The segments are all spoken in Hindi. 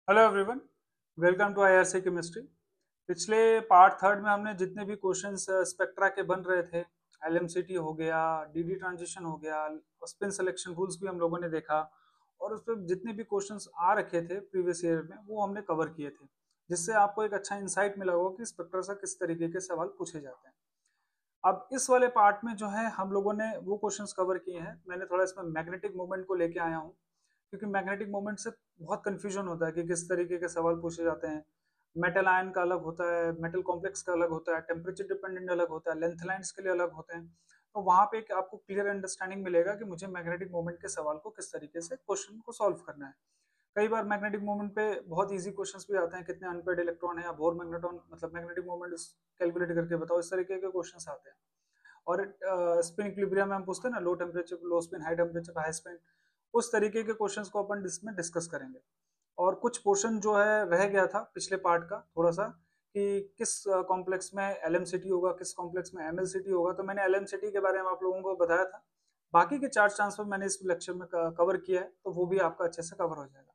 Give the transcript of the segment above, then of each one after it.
Hello everyone, welcome to IRC chemistry. पिछले पार्ट थर्ड में हमने जितने भी क्वेश्चंस स्पेक्ट्रा के बन रहे थे, एलएमसीटी हो गया, डीडी ट्रांजिशन हो गया, स्पिन सिलेक्शन रूल्स भी हम लोगों ने देखा और उस पर जितने भी क्वेश्चंस आ रखे थे प्रीवियस ईयर में वो हमने कवर किए थे, जिससे आपको एक अच्छा इंसाइट मिला होगा कि स्पेक्ट्रा से किस तरीके के सवाल पूछे जाते हैं। अब इस वाले पार्ट में जो है हम लोगों ने वो क्वेश्चंस कवर किए हैं। मैंने थोड़ा इसमें मैग्नेटिक मूवमेंट को लेके आया हूँ, क्योंकि मैग्नेटिक मोमेंट से बहुत कंफ्यूजन होता है कि किस तरीके के सवाल पूछे जाते हैं। मेटल आयन का अलग होता है, मेटल कॉम्प्लेक्स का अलग होता है, टेम्परेचर डिपेंडेंट अलग होता है, लेंथ लाइन्स के लिए अलग होते हैं। तो वहां पे एक आपको क्लियर अंडरस्टैंडिंग मिलेगा कि मुझे मैग्नेटिक मोमेंट के सवाल को किस तरीके से क्वेश्चन को सॉल्व करना है। कई बार मैग्नेटिक मोमेंट पे बहुत इजी क्वेश्चंस भी आते हैं, कितने अनपेड इलेक्ट्रॉन है या बोर मैग्नेटॉन, मतलब मैग्नेटिक मोमेंट कैलकुलेट करके बताओ, इस तरीके के क्वेश्चंस आते हैं। और स्पिन इक्विलिब्रियम में हम पूछते हैं ना, low temperature low spin, high temperature high spin, उस तरीके के क्वेश्चंस को अपन इसमें डिस्कस करेंगे। और कुछ पोर्शन जो है रह गया था पिछले पार्ट का थोड़ा सा, कि किस कॉम्प्लेक्स में एलएमसीटी होगा, किस कॉम्प्लेक्स में एमएलसीटी होगा। तो मैंने एलएमसीटी के बारे में आप लोगों को बताया था। बाकी के चार्ज ट्रांसफर मैंने इस लेक्चर में कवर किया है, तो वो भी आपका अच्छे से कवर हो जाएगा।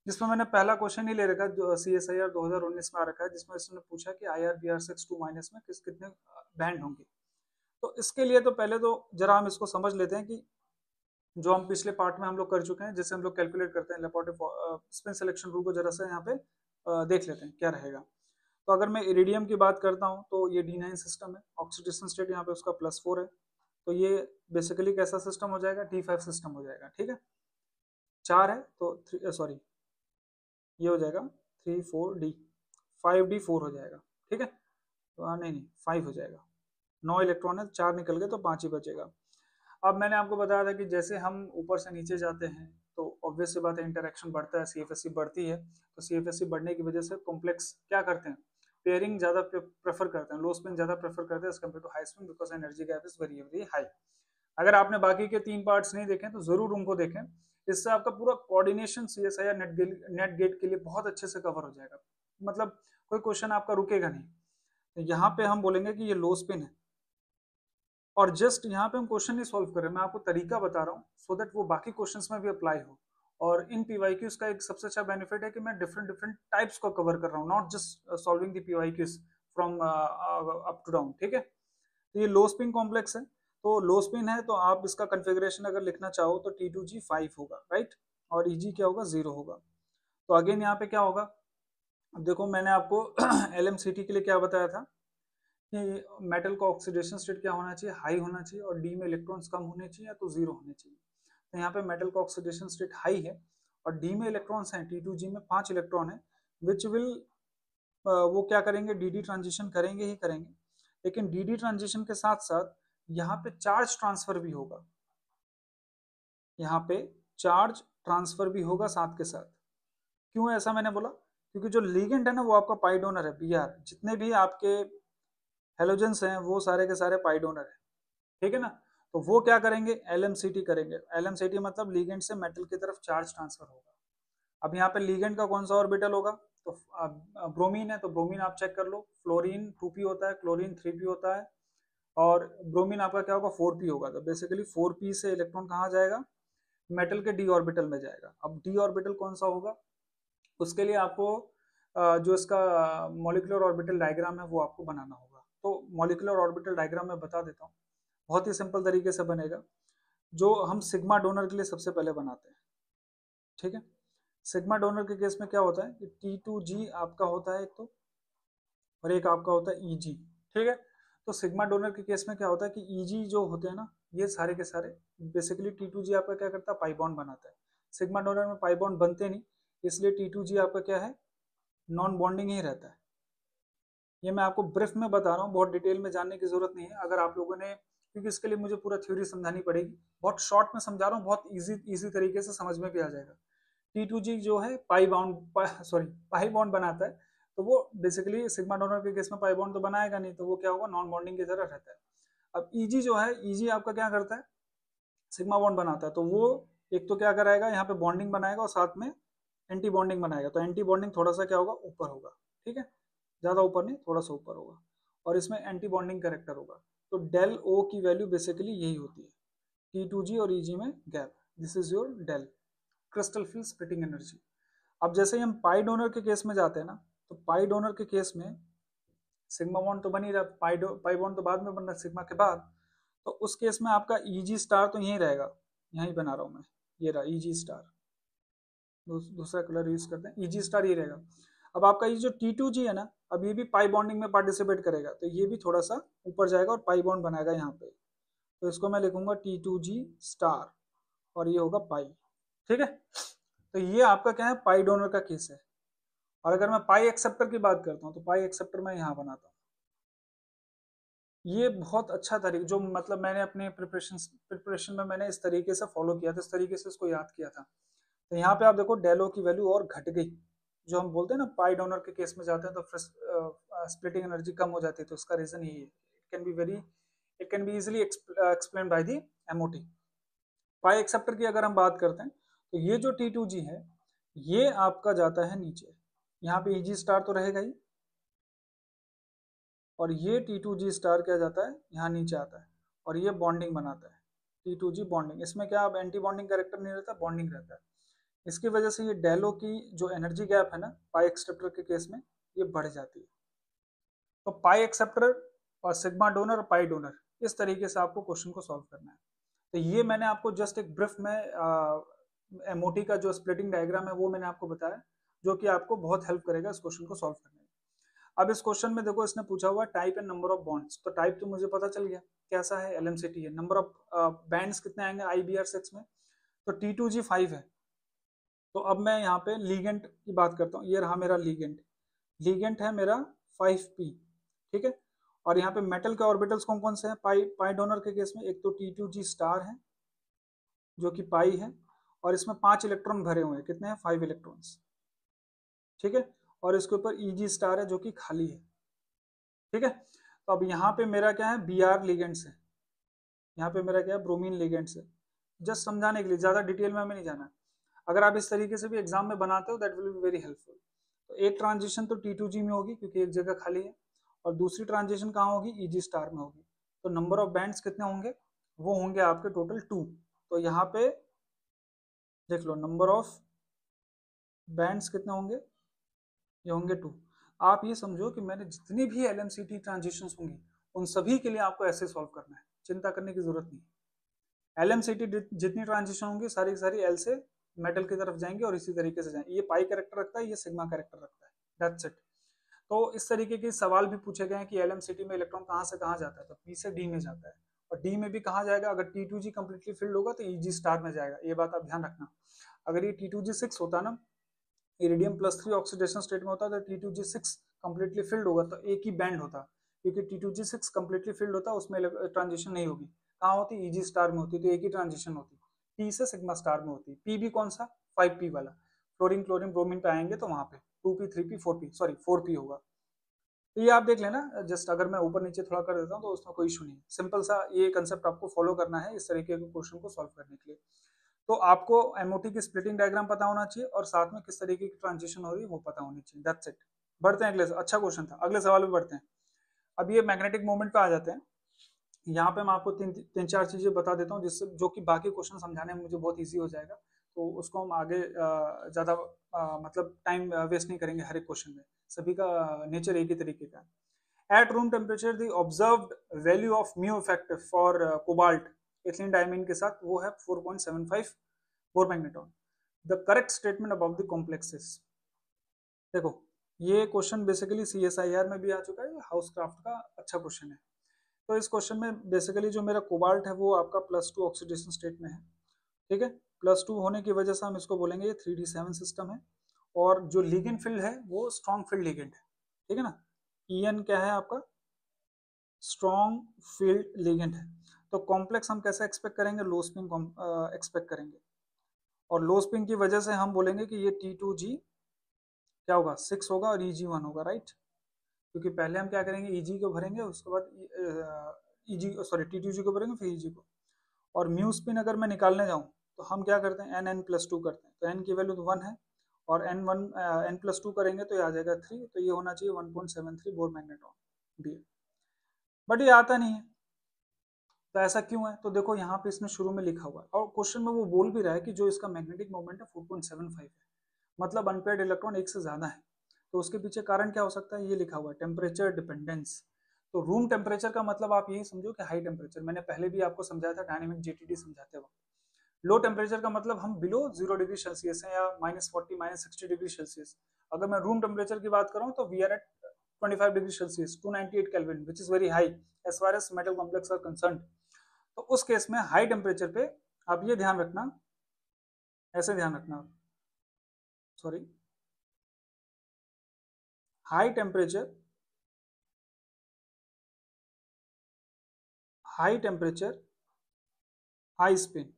जिसमें मैंने पहला क्वेश्चन ही ले रखा है जो CSIR 2019 में आ रखा है, जिसमें इसने पूछा कि IRBR6 2- में कितने बैंड होंगे। तो इसके लिए तो पहले तो जरा हम इसको समझ लेते हैं कि जो हम पिछले पार्ट में हम लोग कर चुके हैं, जिससे हम लोग कैलकुलेट करते हैं लेपोर्टे स्पिन सिलेक्शन रूल को, जरा सा यहाँ पे देख लेते हैं क्या रहेगा। तो अगर मैं इरिडियम की बात करता हूँ तो ये D9 सिस्टम है, ऑक्सीडेशन स्टेट यहाँ पे उसका +4 है। तो ये बेसिकली कैसा सिस्टम हो जाएगा, D5 सिस्टम हो जाएगा। ठीक है, 4 है तो सॉरी, ये हो जाएगा 3 4 D, 5D4 हो जाएगा। ठीक है, तो नहीं नहीं 5 हो जाएगा। 9 इलेक्ट्रॉन है, 4 निकल गए तो 5 ही बचेगा। अब मैंने आपको बताया था कि जैसे हम ऊपर से नीचे जाते हैं तो ऑब्वियस सी बात है, इंटरेक्शन बढ़ता है, CFSC बढ़ती है। तो CFSC बढ़ने की वजह से कॉम्प्लेक्स क्या करते हैं, पेयरिंग ज्यादा प्रेफर करते हैं, लो स्पिन ज्यादा प्रेफर करते हैं as compared to high spin, because energy gap is very very high. अगर आपने बाकी के 3 पार्ट्स नहीं देखे तो जरूर उनको देखें। इससे आपका पूरा कोऑर्डिनेशन CSIR नेट गेट के लिए बहुत अच्छे से कवर हो जाएगा। मतलब कोई क्वेश्चन आपका रुकेगा नहीं। तो यहाँ पे हम बोलेंगे कि ये लो स्पिन है, और जस्ट यहाँ पे हम क्वेश्चन नहीं सॉल्व कर रहे, मैं आपको तरीका बता रहा हूँ सो दैट वो बाकी क्वेश्चंस में भी अप्लाई हो। और इन पीवाईक्यूज का एक सबसे अच्छा बेनिफिट है कि मैं डिफरेंट डिफरेंट टाइप्स को कवर कर रहा हूँ, not just solving the PYQs from up to down. ठीक है, तो ये लो स्पिन कॉम्प्लेक्स है। तो लो स्पिन है तो आप इसका कन्फिग्रेशन अगर लिखना चाहो तो T2G5 होगा, राइट, और EG क्या होगा, 0 होगा। तो अगेन यहाँ पे क्या होगा, अब देखो मैंने आपको LMCT के लिए क्या बताया था कि मेटल का ऑक्सीडेशन स्टेट क्या होना चाहिए, हाई होना चाहिए, और डी में इलेक्ट्रॉन्स कम होने चाहिए या तो 0 होने चाहिए। तो यहाँ पे मेटल का ऑक्सीडेशन स्टेट हाई है और डी में इलेक्ट्रॉन्स हैं, T2G में 5 इलेक्ट्रॉन है, विच विल वो क्या करेंगे, DD ट्रांजिशन करेंगे ही करेंगे। लेकिन DD ट्रांजिशन के साथ साथ यहाँ पे चार्ज ट्रांसफर भी होगा, यहाँ पे चार्ज ट्रांसफर भी होगा साथ के साथ। क्यों ऐसा मैंने बोला, क्योंकि जो लीगेंड है ना वो आपका पाई डोनर है, Br, जितने भी आपके हेलोजेंस हैं वो सारे के सारे पाई डोनर है। ठीक है ना, तो वो क्या करेंगे, LMCT करेंगे। LMCT मतलब लीगेंड से मेटल की तरफ चार्ज ट्रांसफर होगा। अब यहाँ पे लीगेंड का कौन सा ऑर्बिटल होगा, तो ब्रोमीन है तो ब्रोमीन आप चेक कर लो, फ्लोरीन 2p होता है, क्लोरीन 3p होता है, और ब्रोमीन आपका क्या होगा, 4p होगा। तो बेसिकली 4p से इलेक्ट्रॉन कहाँ जाएगा, मेटल के डी ऑर्बिटल में जाएगा। अब डी ऑर्बिटल कौन सा होगा, उसके लिए आपको जो इसका मॉलिक्यूलर ऑर्बिटल डायग्राम है वो आपको बनाना होगा। तो मॉलिक्यूलर ऑर्बिटल डायग्राम मैं बता देता हूँ, बहुत ही सिंपल तरीके से बनेगा, जो हम सिग्मा डोनर के लिए सबसे पहले बनाते हैं। ठीक है, सिग्मा डोनर के केस में क्या होता है कि T2G आपका होता है एक तो, और एक आपका होता है EG। ठीक है, तो सिग्मा डोनर के केस में क्या होता है कि EG जो होते हैं ना, ये सारे के सारे बेसिकली T2G आपका क्या करता है, पाई बॉन्ड बनाता है। सिग्मा डोनर में पाई बॉन्ड बनते नहीं, इसलिए T2G आपका क्या है, नॉन बॉन्डिंग ही रहता है। ये मैं आपको ब्रीफ में बता रहा हूँ, बहुत डिटेल में जानने की जरूरत नहीं है। अगर आप लोगों ने, क्योंकि इसके लिए मुझे पूरा थ्योरी समझानी पड़ेगी, बहुत शॉर्ट में समझा रहा हूँ, बहुत इजी तरीके से समझ में भी आ जाएगा। T2G जो है pi bond, sorry pi bond बनाता है, तो वो बेसिकली सिग्मा डोनर के केस में पाई बॉन्ड तो बनाएगा नहीं, तो वो क्या होगा, नॉन बॉन्डिंग की तरह रहता है। अब EG जो है, EG आपका क्या करता है, सिग्मा बॉन्ड बनाता है, तो वो एक तो क्या कराएगा, यहाँ पे बॉन्डिंग बनाएगा और साथ में एंटी बॉन्डिंग बनाएगा। तो एंटी बॉन्डिंग थोड़ा सा क्या होगा, ऊपर होगा। ठीक है, ज्यादा ऊपर नहीं, थोड़ा सा ऊपर होगा, और इसमें एंटी बॉन्डिंग करेक्टर होगा। तो डेल ओ की वैल्यू बेसिकली यही होती है, T2G और EG में gap, this is your del, crystal field splitting energy. अब जैसे ही हम पाई डोनर के केस में जाते हैं ना, तो पाई डोनर के केस में सिग्मा बॉन्ड तो बन ही रहा, पाई बॉन्ड तो बाद में बन रहा है सिग्मा के बाद। तो उस केस में आपका ईजी स्टार तो यहीं रहेगा, यहीं बना रहा हूं मैं, ये रहा ईजी स्टार, दूसरा कलर यूज करते हैं, ईजी स्टार ये रहेगा। अब आपका ये जो T2G है ना, अब ये भी पाई बॉन्डिंग में पार्टिसिपेट करेगा, तो ये भी थोड़ा सा ऊपर जाएगा और पाई बॉन्ड बनाएगा यहाँ पे। तो इसको मैं लिखूंगा T2G स्टार और ये होगा पाई। ठीक है, तो ये आपका क्या है, पाई डोनर का केस है। और अगर मैं पाई एक्सेप्टर की बात करता हूँ, तो पाई एक्सेप्टर मैं यहाँ बनाता हूँ। ये बहुत अच्छा तरीका, जो मतलब मैंने अपने प्रिपरेशन में मैंने इस तरीके से फॉलो किया था, इस तरीके से इसको याद किया था। तो यहाँ पे आप देखो डेलो की वैल्यू और घट गई। जो हम बोलते हैं ना पाई डोनर के केस में जाते हैं तो स्प्लिटिंग एनर्जी कम हो जाती है, तो उसका रीजन यही है। It can be easily explain by the MOT. Pi acceptor की अगर हम बात करते हैं, तो ये जो T2G है ये आपका जाता है नीचे, यहाँ पे ईजी स्टार तो रहेगा ही, और ये T2G स्टार क्या जाता है, यहाँ नीचे आता है और ये बॉन्डिंग बनाता है, T2G बॉन्डिंग। इसमें क्या अब एंटी बॉन्डिंग कैरेक्टर नहीं रहता, बॉन्डिंग रहता है। इसकी वजह से ये डेलो की जो एनर्जी गैप है ना पाई एक्सेप्टर के केस में, ये बढ़ जाती है। तो पाई एक्सेप्टर और सिग्मा डोनर और पाई डोनर, इस तरीके से आपको क्वेश्चन को सॉल्व करना है। तो ये मैंने आपको जस्ट एक ब्रीफ में एमओटी का जो स्प्लिटिंग डायग्राम है वो मैंने आपको बताया, जो कि आपको बहुत हेल्प करेगा इस क्वेश्चन को सॉल्व करने में। अब इस क्वेश्चन में देखो इसने पूछा हुआ type and number of bonds, तो टाइप तो मुझे पता चल गया कैसा है, LMCT है। नंबर ऑफ बैंड्स कितने आएंगे IBR6 में, तो T2G 5 है। तो अब मैं यहाँ पे लीगेंट की बात करता हूँ, ये रहा मेरा लीगेंट, लीगेंट है मेरा 5p। ठीक है, और यहाँ पे मेटल के ऑर्बिटल्स कौन कौन से हैं पाई पाई डोनर के केस में, एक तो T2G स्टार है जो कि पाई है, और इसमें 5 इलेक्ट्रॉन भरे हुए हैं, कितने हैं 5 इलेक्ट्रॉन्स। ठीक है, और इसके ऊपर EG स्टार है जो कि खाली है। ठीक है, तो अब यहाँ पे मेरा क्या है BR लिगेंड्स है, यहाँ पे मेरा क्या है ब्रोमीन लिगेंड्स है। जस्ट समझाने के लिए, ज्यादा डिटेल में हमें नहीं जाना। अगर आप इस तरीके से भी एग्जाम में बनाते हो that will be very helpful. तो एक ट्रांजिशन तो T2G में होगी क्योंकि एक जगह खाली है, और दूसरी ट्रांजिशन कहाँ होगी, EG स्टार में होगी। तो नंबर ऑफ बैंड्स कितने होंगे, वो होंगे आपके टोटल 2। तो यहाँ पे देख लो नंबर ऑफ बैंड्स कितने होंगे, ये होंगे 2। आप ये समझो कि मैंने जितनी भी LMCT ट्रांजिशंस होंगी उन सभी के लिए आपको ऐसे सॉल्व करना है, चिंता करने की जरूरत नहीं। LMCT जितनी ट्रांजिशन होंगी सारी की सारी L से मेटल की तरफ जाएंगे और इसी तरीके से जाएंगे। ये पाई कैरेक्टर रखता है, ये सिग्मा कैरेक्टर रखता है, दैट्स इट। तो इस तरीके के सवाल भी पूछे गए हैं कि LMCT में इलेक्ट्रॉन कहाँ से कहाँ जाता है, तो P से D में जाता है, और D में भी कहाँ जाएगा, अगर T2G कंप्लीटली फिल्ड होगा तो EG स्टार में जाएगा, ये बात आप ध्यान रखना। अगर ये T2G6 होता ना, इरिडियम +3 ऑक्सीडेशन स्टेट में होता तो T2G6 कंप्लीटली फिल्ड होगा तो एक ही बैंड होता, क्योंकि T2G6 कंप्लीटली फिल्ड होता उसमें ट्रांजिशन नहीं होगी, कहाँ होती, EG स्टार में होती, तो एक ही ट्रांजिशन होती, P से सिग्मा स्टार में होती। P भी कौन सा, 5p वाला, फ्लोरीन क्लोरीन ब्रोमीन पे आएंगे तो वहां पे 2p 3p 4p, sorry 4p होगा। तो ये आप देख लेना, जस्ट अगर मैं ऊपर नीचे थोड़ा कर देता हूँ तो उसमें कोई इशू नहीं है, सिंपल सा ये कंसेप्ट आपको फॉलो करना है इस तरीके के क्वेश्चन को सॉल्व करने के लिए। तो आपको एमओटी की स्प्लिटिंग डायग्राम पता होना चाहिए और साथ में किस तरीके की ट्रांजिशन हो रही है वो पता होनी चाहिए, दैट्स इट। बढ़ते हैं अगले, अच्छा क्वेश्चन था, अगले सवाल पे बढ़ते हैं। अब ये मैग्नेटिक मोमेंट पे आ जाते हैं। यहाँ पे मैं आपको तीन चार चीजें बता देता हूँ जिससे जो कि बाकी क्वेश्चन समझाने में मुझे बहुत ईजी हो जाएगा, तो उसको हम आगे ज्यादा मतलब टाइम वेस्ट नहीं करेंगे हर एक क्वेश्चन में, सभी का नेचर एक ही तरीके का है। At room temperature the observed value of mu effective for cobalt ethylene diamine के साथ वो है 4.75 bore magneton. The correct statement about the complexes. देखो ये क्वेश्चन बेसिकली CSIR में भी आ चुका है, हाउस क्राफ्ट का अच्छा क्वेश्चन है। तो इस क्वेश्चन में बेसिकली जो मेरा कोबाल्ट है वो आपका +2 ऑक्सीडेशन स्टेट में है। ठीक है, +2 होने की वजह से हम इसको बोलेंगे ये 3D7 सिस्टम है, और जो लिगेंड फील्ड है वो स्ट्रॉन्ग फील्ड लिगेंड है। ठीक है ना, EN क्या है आपका, स्ट्रॉन्ग फील्ड लिगेंड है। तो कॉम्प्लेक्स हम कैसे एक्सपेक्ट करेंगे, लो स्पिन एक्सपेक्ट करेंगे, और लो स्पिन की वजह से हम बोलेंगे कि ये T2G क्या होगा 6 होगा और EG 1 होगा, राइट। क्योंकि पहले हम क्या करेंगे EG को भरेंगे, उसके बाद EG सॉरी T2G को भरेंगे फिर EG को। और म्यू स्पिन अगर मैं निकालने जाऊँ तो हम क्या करते हैं n+2 करते हैं, तो n की वैल्यू तो 1 है, और n+2 करेंगे तो ये आ जाएगा 3, तो ये होना चाहिए 1.73 बोर मैग्नेटॉन बी। बट ये आता नहीं है, तो ऐसा क्यों है, तो देखो यहाँ पे इसने शुरू में लिखा हुआ है और क्वेश्चन में वो बोल भी रहा है कि जो इसका मैग्नेटिक मोमेंट है 4.75 है, मतलब अनपेयर्ड इलेक्ट्रॉन एक से ज्यादा है। तो उसके पीछे कारण क्या हो सकता है, ये लिखा हुआ है टेम्परेचर डिपेंडेंस। तो रूम टेम्परेचर का मतलब आप यही समझो कि हाई टेम्परेचर, मैंने पहले भी आपको समझाया था डायनेमिक जीटीडी समझाते वक्त। लो टेम्परेचर का मतलब हम बिलो 0 डिग्री सेल्सियस है या -40 -60 डिग्री सेल्सियस। अगर मैं रूम टेम्परेचर की बात करूं तो we are at 25 degree Celsius 298 kelvin which is very high as far as metal complex are concern. तो उस केस में हाई टेम्परेचर पे आप ये ध्यान रखना, ऐसे ध्यान रखना, sorry, high temperature, high temperature high spin.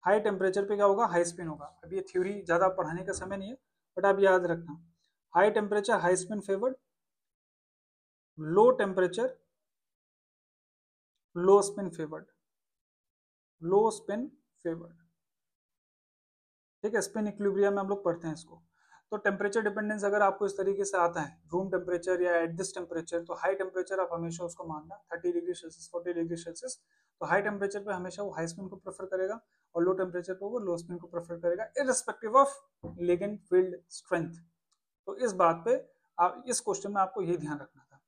High temperature पे क्या होगा, हाई स्पिन होगा। अब ये थ्योरी ज्यादा पढ़ाने का समय नहीं है, बट आप याद रखना, high temperature high spin favoured, low temperature low spin favoured, लो स्पिन फेवर्ड। ठीक है, स्पिन इक्विलिब्रियम में हम लोग पढ़ते हैं इसको। तो टेम्परेचर डिपेंडेंस अगर आपको इस तरीके से आता है, रूम टेम्परेचर या एट दिस टेम्परेचर, तो हाई टेम्परेचर आप हमेशा उसको मानना 30 डिग्री सेल्सियस 40 डिग्री सेल्सियस। तो हाई टेम्परेचर पे हमेशा वो हाई स्पिन को प्रेफर करेगा और लो टेम्परेचर पे वो लो स्पिन को प्रेफर करेगा irrespective of ligand field strength. तो इस बात पे आप इस क्वेश्चन में आपको ये ध्यान रखना था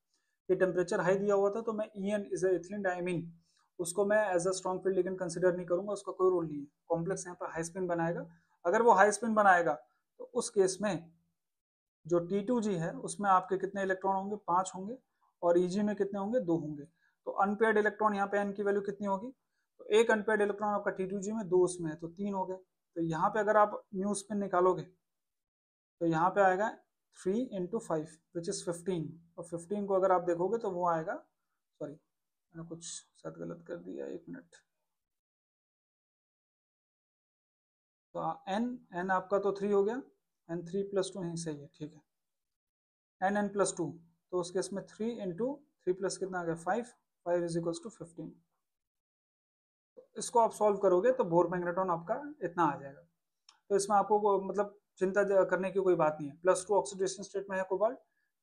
कि टेम्परेचर हाई दिया हुआ था तो मैं ईएन इज एथिलीन डायमीन उसको मैं as a strong field ligand consider नहीं करूंगा, उसका कोई रोल नहीं है। कॉम्प्लेक्स यहाँ पर हाई स्पिन बनाएगा, अगर वो हाई स्पिन बनाएगा तो उस केस में जो T2G है उसमें आपके कितने इलेक्ट्रॉन होंगे, 5 होंगे, और Eg में कितने होंगे, 2 होंगे। तो अनपेयर्ड इलेक्ट्रॉन यहाँ पे n की वैल्यू कितनी होगी, तो एक अनपेयर्ड इलेक्ट्रॉन आपका T2G में, 2 उसमें है, तो 3 हो गए। तो यहाँ पे अगर आप म्यू स्पिन निकालोगे तो यहाँ पे आएगा 3 इंटू 5 विच इज 15, और 15 को अगर आप देखोगे तो वो आएगा, सॉरी मैंने कुछ शायद गलत कर दिया, एक मिनट। तो n आपका तो 3 हो गया, n3+2 नहीं सही है, ठीक है, n+2, तो उस केस में 3 इंटू 3 प्लस कितना आ गया 5, 5 इज इक्वल्स टू 15। इसको आप सॉल्व करोगे तो बोर मैग्नेट्रॉन आपका इतना आ जाएगा। तो इसमें आपको मतलब चिंता करने की कोई बात नहीं है। +2 ऑक्सीडेशन स्टेट में है कोबाल्ट,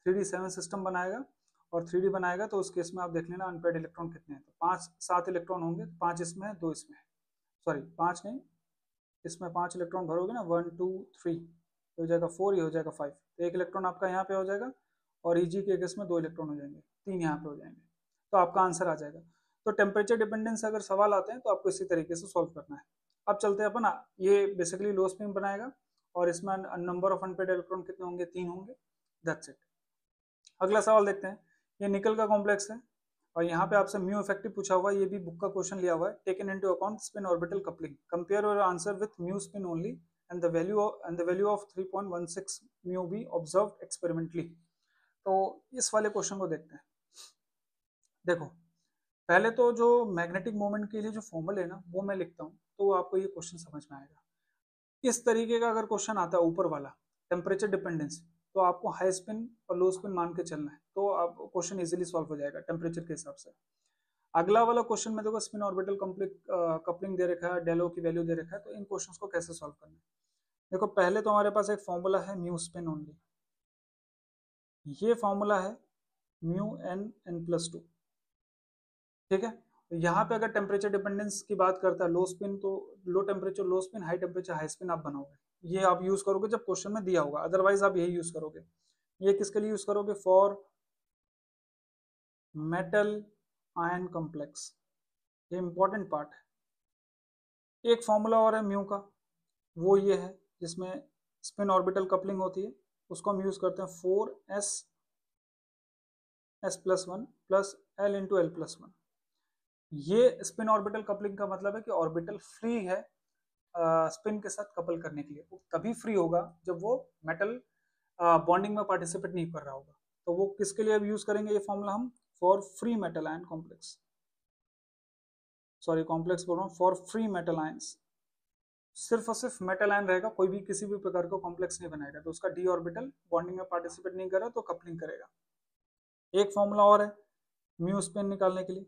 3d7 सिस्टम बनाएगा, और 3d बनाएगा तो उस केस में आप देख लेना अनपेयर्ड इलेक्ट्रॉन कितने हैं, तो 5 7 इलेक्ट्रॉन होंगे, 5 इसमें है, 2 इसमें है, सॉरी 5 नहीं, इसमें 5 इलेक्ट्रॉन भरोगे ना, 1 2 3, हो जाएगा 4, ये हो जाएगा 5, तो एक इलेक्ट्रॉन आपका यहाँ पे हो जाएगा, और Eg के केस में 2 इलेक्ट्रॉन हो जाएंगे, 3 यहाँ पे हो जाएंगे, तो आपका आंसर आ जाएगा। तो टेम्परेचर डिपेंडेंस अगर सवाल आते हैं तो आपको इसी तरीके से सॉल्व करना है। अब चलते हैं अपन, ये बेसिकली लो स्पिन बनाएगा, और इसमें नंबर ऑफ अनपेयर्ड इलेक्ट्रॉन कितने होंगे, 3 होंगे, दैट्स इट। अगला सवाल देखते हैं, ये निकल का कॉम्प्लेक्स है, और यहाँ पे आपसे म्यू इफेक्टिव पूछा हुआ है, ये भी बुक का क्वेश्चन लिया हुआ है, taken into account spin orbital coupling, compare your answer with mu spin only and the value of 3.16 mu B observed experimentally. तो इस वाले क्वेश्चन को देखते हैं। देखो, पहले तो जो मैग्नेटिक मोमेंट के लिए जो फॉर्मूले है ना वो मैं लिखता हूँ, तो आपको ये क्वेश्चन समझ में आएगा। इस तरीके का अगर क्वेश्चन आता है ऊपर वाला टेम्परेचर डिपेंडेंस, तो आपको हाई स्पिन और लो स्पिन मान के चलना है, तो आप क्वेश्चन इजीली सॉल्व हो जाएगा टेम्परेचर के हिसाब से। अगला वाला क्वेश्चन में देखो स्पिन ऑर्बिटल कपलिंग दे रखा है, डेलो की वैल्यू दे रखा है, तो इन क्वेश्चंस को कैसे सॉल्व करना है। देखो पहले तो हमारे पास एक फॉर्मूला है म्यू स्पिन ओनली, ये फॉर्मूला है म्यू n+2, ठीक है। तो यहाँ पे अगर टेम्परेचर डिपेंडेंस की बात करता है लो स्पिन, तो low temperature low spin, high temperature high spin आप बनाओगे, ये आप यूज करोगे जब क्वेश्चन में दिया होगा, अदरवाइज आप यही यूज करोगे। ये किसके लिए यूज करोगे, फॉर मेटल आयन कॉम्प्लेक्स, ये इंपॉर्टेंट पार्ट है। एक फॉर्मूला और है म्यू का, वो ये है जिसमें स्पिन ऑर्बिटल कपलिंग होती है, उसको हम यूज करते हैं 4s+1 प्लस l×l+1। ये स्पिन ऑर्बिटल कपलिंग का मतलब है कि ऑर्बिटल फ्री है स्पिन के साथ कपल करने के लिए, वो तभी फ्री होगा जब वो मेटल बॉन्डिंग में पार्टिसिपेट नहीं कर रहा होगा। तो वो किसके लिए अब यूज करेंगे ये फॉर्मूला हम, for free metal ion complex, sorry complex बोल रहा हूँ, फॉर फ्री मेटल आयंस, सिर्फ और सिर्फ मेटल आयन रहेगा, कोई भी किसी भी प्रकार का कॉम्प्लेक्स नहीं बनाएगा, तो उसका डी ऑर्बिटल बॉन्डिंग में पार्टिसिपेट नहीं कर रहा तो कपलिंग करेगा। एक फॉर्मूला और है म्यू स्पिन निकालने के लिए,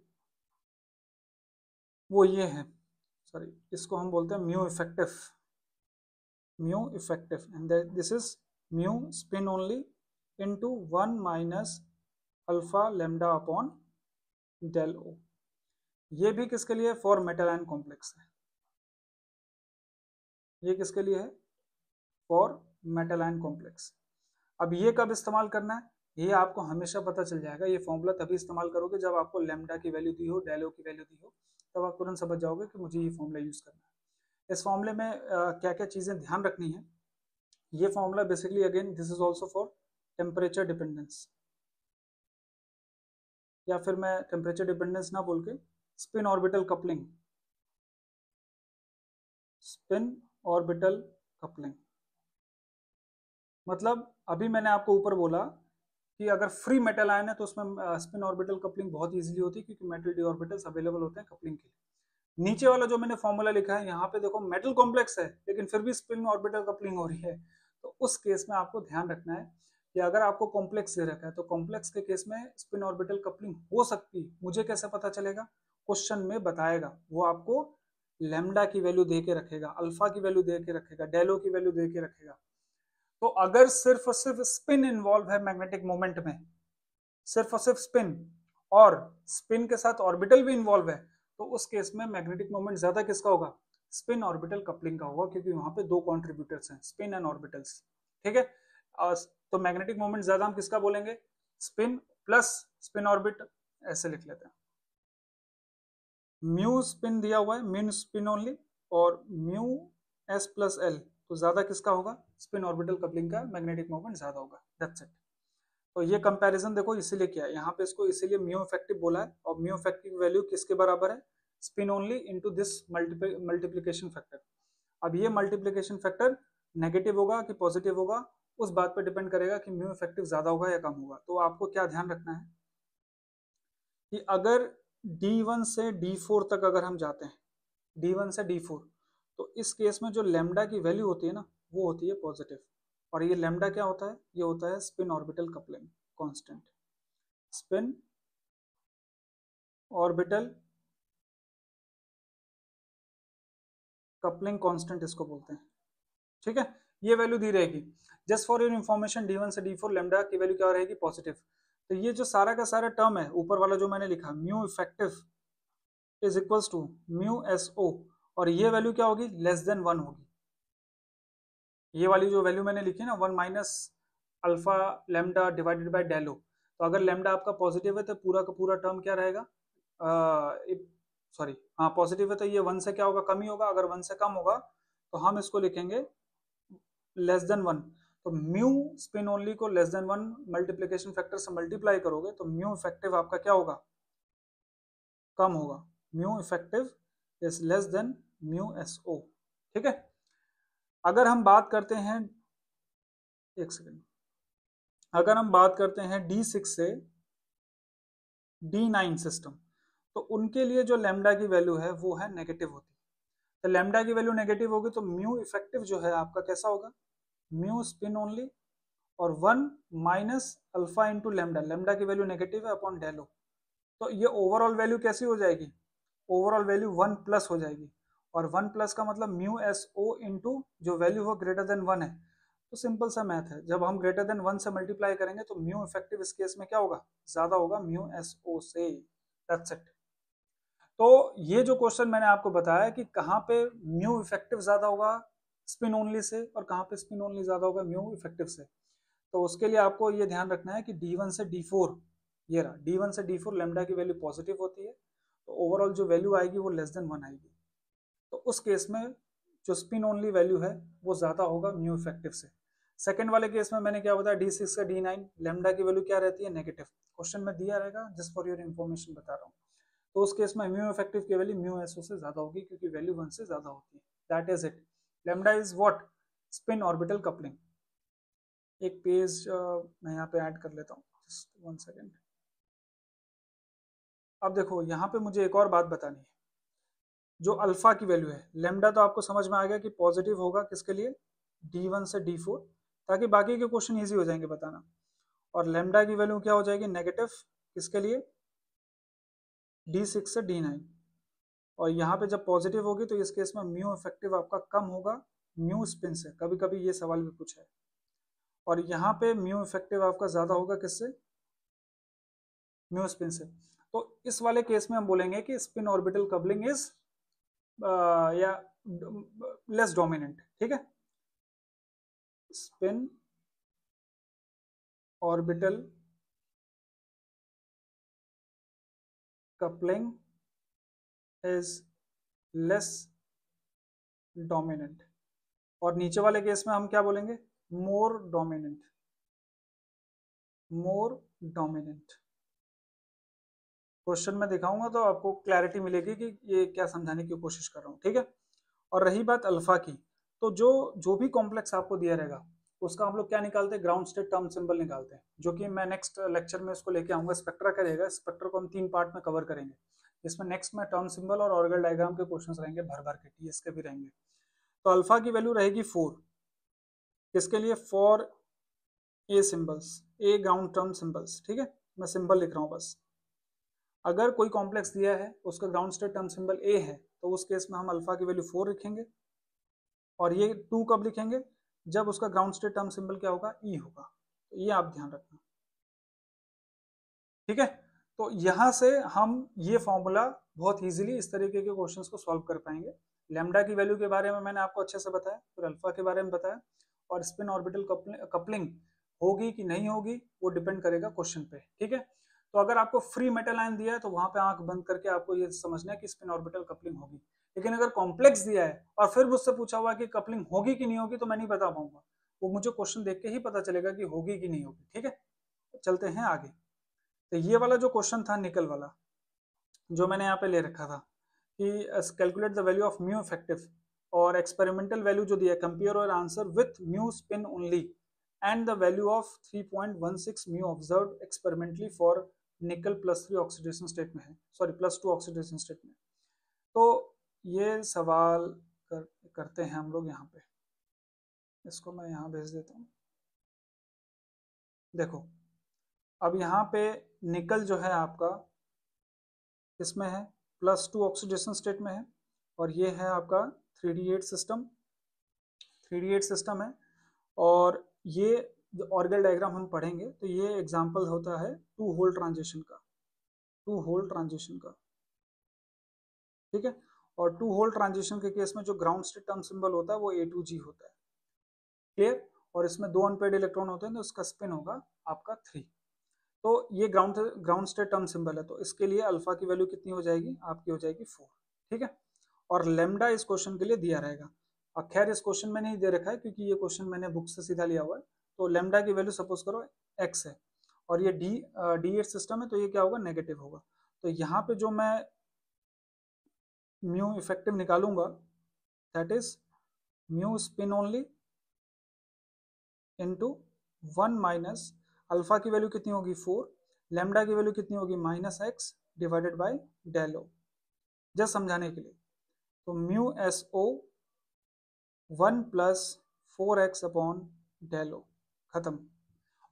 वो ये है, सॉरी इसको हम बोलते हैं mu effective and this is mu spin only into 1 minus alpha lambda upon del O. ये भी किसके लिए, फॉर मेटल आयन कॉम्प्लेक्स है, ये किसके लिए है, फॉर मेटल आयन कॉम्प्लेक्स। अब ये कब इस्तेमाल करना है, ये आपको हमेशा पता चल जाएगा। ये फॉर्मूला तभी इस्तेमाल करोगे जब आपको लैम्डा की वैल्यू दी हो, डेलो की वैल्यू दी हो, तब आप तुरंत समझ जाओगे कि मुझे ये फॉर्मूला यूज करना है। इस फॉर्मूले में क्या क्या चीजें ध्यान रखनी है। ये formula basically again this is also for temperature dependence, या फिर मैं टेम्परेचर डिपेंडेंस ना बोल के spin orbital coupling, spin orbital coupling. मतलब अभी मैंने आपको ऊपर बोला कि अगर फ्री मेटल आयन है तो उसमें स्पिन ऑर्बिटल कपलिंग बहुत इजीली होती है, क्योंकि मेटल डी ऑर्बिटल्स अवेलेबल होते हैं कपलिंग के लिए। नीचे वाला जो मैंने फॉर्मूला लिखा है यहाँ पे देखो मेटल कॉम्प्लेक्स है लेकिन फिर भी स्पिन ऑर्बिटल कपलिंग हो रही है, तो उस केस में आपको ध्यान रखना है कि अगर आपको कॉम्प्लेक्स दे रखा है तो कॉम्प्लेक्स के केस में स्पिन ऑर्बिटल कपलिंग हो सकती है। मुझे कैसे पता चलेगा, क्वेश्चन में बताएगा, वो आपको लेमडा की वैल्यू दे के रखेगा, अल्फा की वैल्यू दे के रखेगा, डेलो की वैल्यू दे के रखेगा। तो अगर सिर्फ और सिर्फ स्पिन इन्वॉल्व है मैग्नेटिक मोमेंट में, सिर्फ और सिर्फ स्पिन, और स्पिन के साथ ऑर्बिटल भी इन्वॉल्व है, तो उस केस में मैग्नेटिक मोमेंट ज्यादा किसका होगा, स्पिन ऑर्बिटल कपलिंग का होगा, क्योंकि वहां पे दो कॉन्ट्रीब्यूटर्स हैं, स्पिन एंड ऑर्बिटल्स। ठीक है, तो मैग्नेटिक मोमेंट ज्यादा हम किसका बोलेंगे, स्पिन प्लस स्पिन ऑर्बिट, ऐसे लिख लेते हैं। म्यू स्पिन दिया हुआ है, म्यू स्पिन ओनली, और म्यू एस प्लस एल, तो ज्यादा किसका होगा, स्पिन ऑर्बिटल कपलिंग का मैग्नेटिक मोमेंट ज्यादा होगा। That's it. तो ये कंपैरिजन देखो इसीलिए किया है यहाँ पे, इसको इसीलिए म्यू इफेक्टिव बोला है, और म्यू इफेक्टिव वैल्यू किसके बराबर है, spin only into this multiplication factor. अब ये मल्टीप्लिकेशन फैक्टर नेगेटिव होगा कि पॉजिटिव होगा, उस बात पर डिपेंड करेगा कि म्यू इफेक्टिव ज्यादा होगा या कम होगा। तो आपको क्या ध्यान रखना है कि अगर D1 से D4 तक अगर हम जाते हैं, D1 से D4, तो इस केस में जो लेमडा की वैल्यू होती है ना, वो होती है पॉजिटिव। और ये लेमडा क्या होता है, ये होता है spin orbital coupling constant, spin orbital coupling constant इसको बोलते हैं। ठीक है, ये वैल्यू दी रहेगी। Just for your information D1 से D4 लेमडा की वैल्यू क्या रहेगी, पॉजिटिव। तो ये जो सारा का सारा टर्म है ऊपर वाला जो मैंने लिखा, mu effective is equals to mu S O, और ये वैल्यू क्या होगी, लेस देन 1 होगी। ये वाली जो वैल्यू मैंने लिखी है ना, 1 minus alpha lambda divided by डेलो, तो अगर लेमडा आपका पॉजिटिव है तो पूरा का पूरा टर्म क्या रहेगा, सॉरी हाँ पॉजिटिव है तो ये 1 से क्या होगा, कम ही होगा। अगर 1 से कम होगा तो हम इसको लिखेंगे लेस देन 1। तो म्यू स्पिन ओनली को लेस देन 1 मल्टीप्लीकेशन फैक्टर से मल्टीप्लाई करोगे तो म्यू इफेक्टिव आपका क्या होगा, कम होगा। Mu effective is less than mu S O. ठीक है, अगर हम बात करते हैं, एक सेकेंड, अगर हम बात करते हैं D6 से D9 सिस्टम, तो उनके लिए जो लेमडा की वैल्यू है वो है नेगेटिव होती है। तो लेमडा की वैल्यू नेगेटिव होगी तो म्यू इफेक्टिव जो है आपका कैसा होगा, म्यू स्पिन ओनली और 1 minus alpha into lambda, lambda की वैल्यू नेगेटिव है अपॉन डेलो, तो ये ओवरऑल वैल्यू कैसी हो जाएगी, ओवरऑल वैल्यू 1 प्लस हो जाएगी। और 1 प्लस का मतलब म्यू एस ओ इंटू जो वैल्यू हो ग्रेटर देन 1 है। तो सिंपल सा मैथ है, जब हम ग्रेटर देन 1 से मल्टीप्लाई करेंगे तो म्यू इफेक्टिव इस केस में क्या होगा, ज्यादा होगा म्यू एस ओ से। That's it. तो ये जो क्वेश्चन मैंने आपको बताया कि कहाँ पे म्यू इफेक्टिव ज्यादा होगा स्पिन ओनली से, और कहाँ पे स्पिन ओनली ज्यादा होगा म्यू इफेक्टिव से, तो उसके लिए आपको ये ध्यान रखना है कि D1 से D4, ये रहा D1 से D4 लेमडा की वैल्यू पॉजिटिव होती है, तो ओवरऑल जो वैल्यू आएगी वो लेस देन 1 आएगी। तो उस केस में जो स्पिन ओनली वैल्यू है वो ज्यादा होगा म्यू इफेक्टिव से। सेकंड वाले केस में मैंने क्या बताया, D6 का D9 लेमडा की वैल्यू क्या रहती है, नेगेटिव। क्वेश्चन में दिया रहेगा, जस्ट फॉर योर इन्फॉर्मेशन बता रहा हूँ। तो उस केस में म्यू इफेक्टिव की वैल्यू म्यू एसओ से ज्यादा होगी, क्योंकि वैल्यू 1 से ज्यादा होती है। That is it. Lambda is what, spin orbital coupling. एक पेज मैं यहाँ पे ऐड कर लेता हूँ, जस्ट 1 सेकेंड। अब देखो यहाँ पे मुझे एक और बात बतानी है, जो अल्फा की वैल्यू है, लेमडा तो आपको समझ में आ गया कि पॉजिटिव होगा किसके लिए, D1 से D4, ताकि बाकी के क्वेश्चन इजी हो जाएंगे बताना। और लेमडा की वैल्यू क्या हो जाएगी, नेगेटिव, किसके लिए, D6 से D9। और यहाँ पे जब पॉजिटिव होगी तो इस केस में म्यू इफेक्टिव आपका कम होगा म्यू स्पिन से, कभी कभी ये सवाल भी पूछा है। और यहाँ पे म्यू इफेक्टिव आपका ज्यादा होगा किससे, म्यू स्पिन से। तो इस वाले केस में हम बोलेंगे कि स्पिन ऑर्बिटल कपलिंग इज या लेस डोमिनेंट। ठीक है, spin orbital coupling is less dominant, और नीचे वाले केस में हम क्या बोलेंगे, मोर डोमिनेंट, मोर डोमिनेंट। क्वेश्चन में दिखाऊंगा तो आपको क्लैरिटी मिलेगी कि ये क्या समझाने की कोशिश कर रहा हूँ, ठीक है। और रही बात अल्फा की, तो जो भी कॉम्प्लेक्स आपको दिया रहेगा उसका हम लोग क्या निकालते हैं, ग्राउंड स्टेट टर्म सिंबल निकालते हैं, जो कि मैं नेक्स्ट लेक्चर में इसको लेके आऊंगा। स्पेक्ट्रा का रहेगा, स्पेक्ट्रा को हम 3 पार्ट में कवर करेंगे, इसमें नेक्स्ट में टर्म सिंबल और ऑर्गल डायग्राम के क्वेश्चंस रहेंगे, भर भर के टीएस के भी रहेंगे। तो अल्फा की वैल्यू रहेगी 4, किसके लिए, for a symbols, A ground term symbols, ठीक है, मैं सिंबल लिख रहा हूँ बस। अगर कोई कॉम्प्लेक्स दिया है उसका ग्राउंड स्टेट टर्म सिंबल ए है, तो उस केस में हम अल्फा की वैल्यू 4 लिखेंगे, और ये 2 कब लिखेंगे, जब उसका ग्राउंड स्टेट टर्म सिंबल क्या होगा, ई होगा। तो ये आप ध्यान रखना, ठीक है। तो यहां से हम ये फॉर्मूला बहुत इजीली इस तरीके के क्वेश्चंस को सॉल्व कर पाएंगे। लैम्डा की वैल्यू के बारे में मैंने आपको अच्छे से बताया, फिर अल्फा के बारे में बताया, और स्पिन ऑर्बिटल कपलिंग होगी कि नहीं होगी वो डिपेंड करेगा क्वेश्चन पे, ठीक है। तो अगर आपको फ्री मेटल आयन दिया है तो वहां पे आंख बंद करके आपको ये समझना है कि स्पिन ऑर्बिटल कपलिंग होगी। लेकिन अगर कॉम्प्लेक्स दिया है और फिर मुझसे पूछा हुआ कि कपलिंग होगी कि नहीं होगी, तो मैं नहीं बता पाऊंगा, वो मुझे क्वेश्चन देख के ही पता चलेगा कि होगी कि नहीं होगी, ठीक है। चलते हैं आगे। तो ये वाला जो क्वेश्चन था निकल वाला, जो मैंने यहाँ पे ले रखा था कि calculate the value of mu effective, और एक्सपेरिमेंटल वैल्यू जो दिया, कंपेयर और answer with mu spin only and the value of 3.16 mu observed experimentally for निकल +3 ऑक्सीडेशन स्टेट में है, सॉरी +2 ऑक्सीडेशन स्टेट में। तो ये सवाल करते हैं हम लोग यहाँ पे, इसको मैं यहाँ भेज देता हूँ। देखो अब यहाँ पे निकल जो है आपका इसमें है +2 ऑक्सीडेशन स्टेट में है, और ये है आपका 3D8 सिस्टम, 3D8 सिस्टम है। और ये जो ऑर्गल डायग्राम हम पढ़ेंगे तो ये एग्जांपल होता है 2 होल ट्रांजिशन का, 2 होल ट्रांजिशन का, ठीक है। और 2 होल ट्रांजिशन के केस में जो ग्राउंड स्टेट टर्म सिंबल होता है वो A2G होता है, क्लियर। और इसमें 2 अनपेयर्ड इलेक्ट्रॉन होते हैं तो इसका स्पिन होगा आपका 3। तो ये ग्राउंड स्टेट टर्म सिंबल है, तो इसके लिए अल्फा की वैल्यू कितनी हो जाएगी, आपकी हो जाएगी 4, ठीक है। और लेमडा इस क्वेश्चन के लिए दिया रहेगा, और खैर इस क्वेश्चन में नहीं दे रखा है क्योंकि ये क्वेश्चन मैंने बुक से सीधा लिया हुआ है। तो लेमडा की वैल्यू सपोज करो x है, और ये D8 सिस्टम है, तो ये क्या होगा, नेगेटिव होगा। तो यहाँ पे जो मैं म्यू इफेक्टिव निकालूंगा that is mu spin only into 1 minus alpha की वैल्यू कितनी होगी 4, लेमडा की वैल्यू कितनी होगी -x divided by del O, just समझाने के लिए। तो mu S O 1 + 4x upon del O, खत्म।